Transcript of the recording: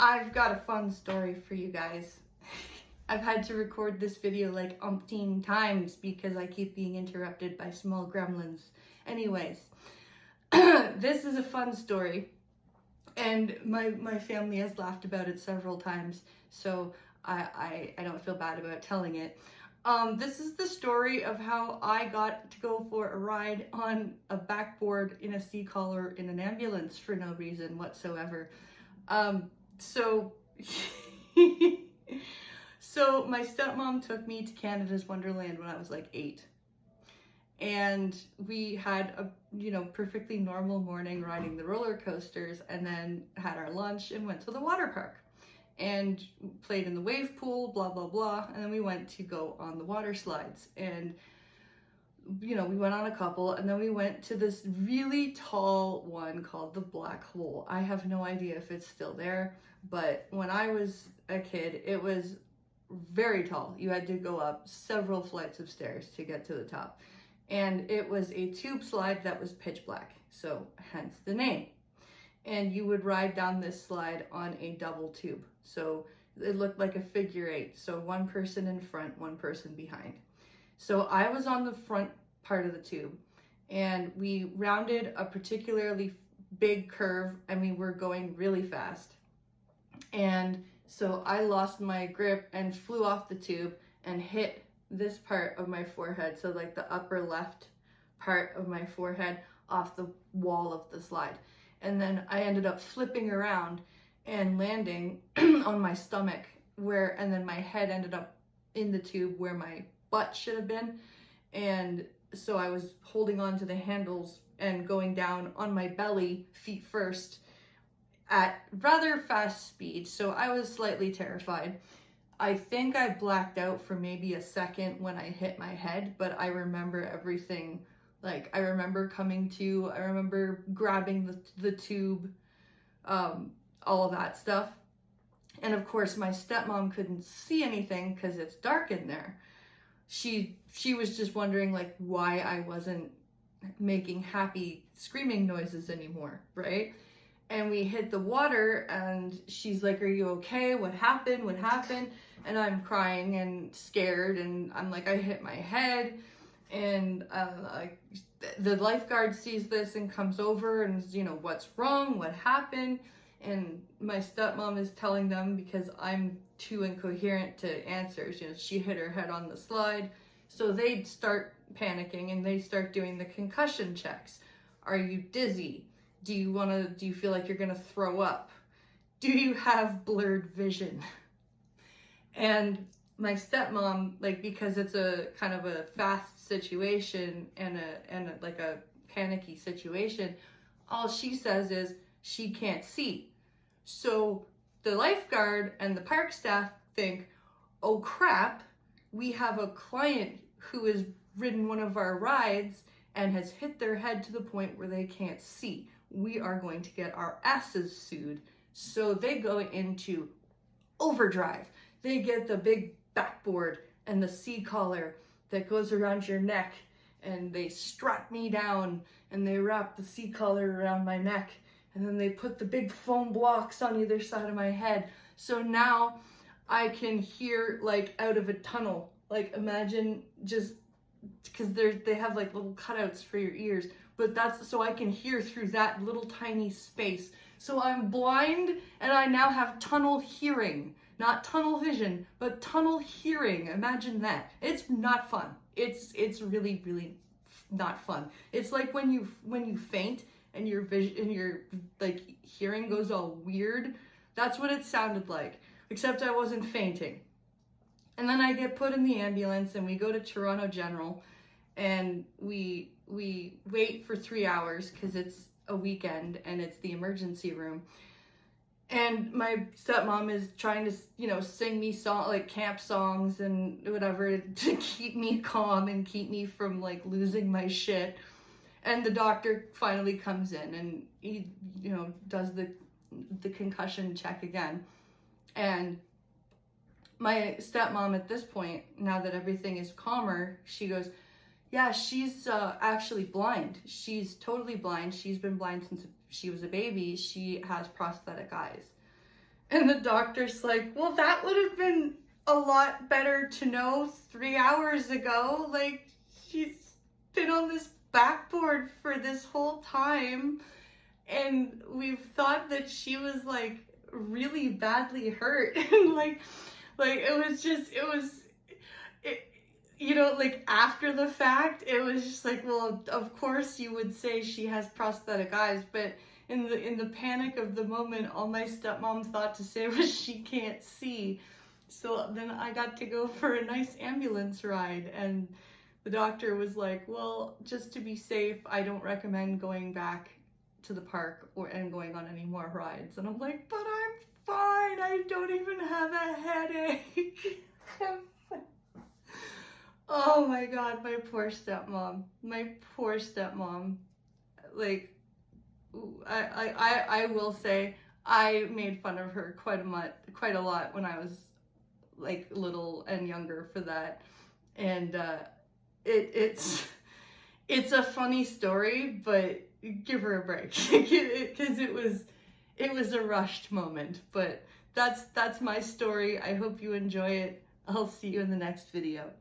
I've got a fun story for you guys. I've had to record this video like umpteen times because I keep being interrupted by small gremlins. Anyways, this is a fun story, and my family has laughed about it several times, so I don't feel bad about telling it. This is the story of how I got to go for a ride on a backboard in a C-collar in an ambulance for no reason whatsoever. So my stepmom took me to Canada's Wonderland when I was like 8. And we had a, perfectly normal morning riding the roller coasters, and then had our lunch and went to the water park and played in the wave pool, blah, blah, blah. And then we went to go on the water slides, and we went on a couple, and then we went to this really tall one called the Black Hole. I have no idea if it's still there, but when I was a kid, it was very tall. You had to go up several flights of stairs to get to the top. And it was a tube slide that was pitch black, so hence the name. And you would ride down this slide on a double tube. So it looked like a figure 8. So one person in front, one person behind. So I was on the front part of the tube, and we rounded a particularly big curve, and we were going really fast. And so I lost my grip and flew off the tube and hit this part of my forehead, so like the upper left part of my forehead off the wall of the slide. And then I ended up flipping around and landing on my stomach, and then my head ended up in the tube where my butt should have been. And so I was holding on to the handles and going down on my belly, feet first, at rather fast speed. So I was slightly terrified. I think I blacked out for maybe a second when I hit my head, but I remember everything. Like, I remember coming to, I remember grabbing the tube, all of that stuff. And of course, my stepmom couldn't see anything because it's dark in there. She was just wondering like why I wasn't making happy screaming noises anymore, right? And we hit the water, and she's like, "Are you okay? What happened? What happened?" And I'm crying and scared, and I'm like, "I hit my head." And the lifeguard sees this and comes over and is, "What's wrong? What happened?" And my stepmom is telling them, because I'm too incoherent to answer. She hit her head on the slide. So they start panicking, and they start doing the concussion checks. Are you dizzy? Do you feel like you're gonna throw up? Do you have blurred vision? And my stepmom, because it's a kind of a fast situation and a panicky situation, all she says is she can't see. So the lifeguard and the park staff think, "Oh crap, we have a client who has ridden one of our rides and has hit their head to the point where they can't see. We are going to get our asses sued." So they go into overdrive. They get the big backboard and the C-collar that goes around your neck, and they strap me down, and they wrap the C-collar around my neck, and then they put the big foam blocks on either side of my head. So now I can hear like out of a tunnel. Like, imagine, just because they have like little cutouts for your ears, but that's so I can hear through that little tiny space. So I'm blind, and I now have tunnel hearing. Not tunnel vision, but tunnel hearing. Imagine that. It's not fun. It's really, really not fun. It's like when you faint and your vision and your hearing goes all weird. That's what it sounded like, except I wasn't fainting. And then I get put in the ambulance, and we go to Toronto General, and we wait for 3 hours because it's a weekend and it's the emergency room. And my stepmom is trying to, sing me camp songs and whatever to keep me calm and keep me from losing my shit. And the doctor finally comes in, and he, does the concussion check again. And my stepmom at this point, now that everything is calmer, she goes, "Yeah, she's actually blind. She's totally blind. She's been blind since she was a baby. She has prosthetic eyes." And the doctor's like, well, that would have been a lot better to know 3 hours ago. Like, she's been on this backboard for this whole time, and we've thought that she was like really badly hurt. And like you know, like after the fact, it was just like, well, of course you would say she has prosthetic eyes, but in the panic of the moment, all my stepmom thought to say was she can't see. So then I got to go for a nice ambulance ride, and the doctor was like, well, just to be safe, I don't recommend going back to the park and going on any more rides. And I'm like, but I'm fine, I don't even have a headache. Oh my God, my poor stepmom. Like, I will say I made fun of her quite a lot when I was like little and younger for that. And it's a funny story, but give her a break, because it was a rushed moment. But that's my story. I hope you enjoy it. I'll see you in the next video.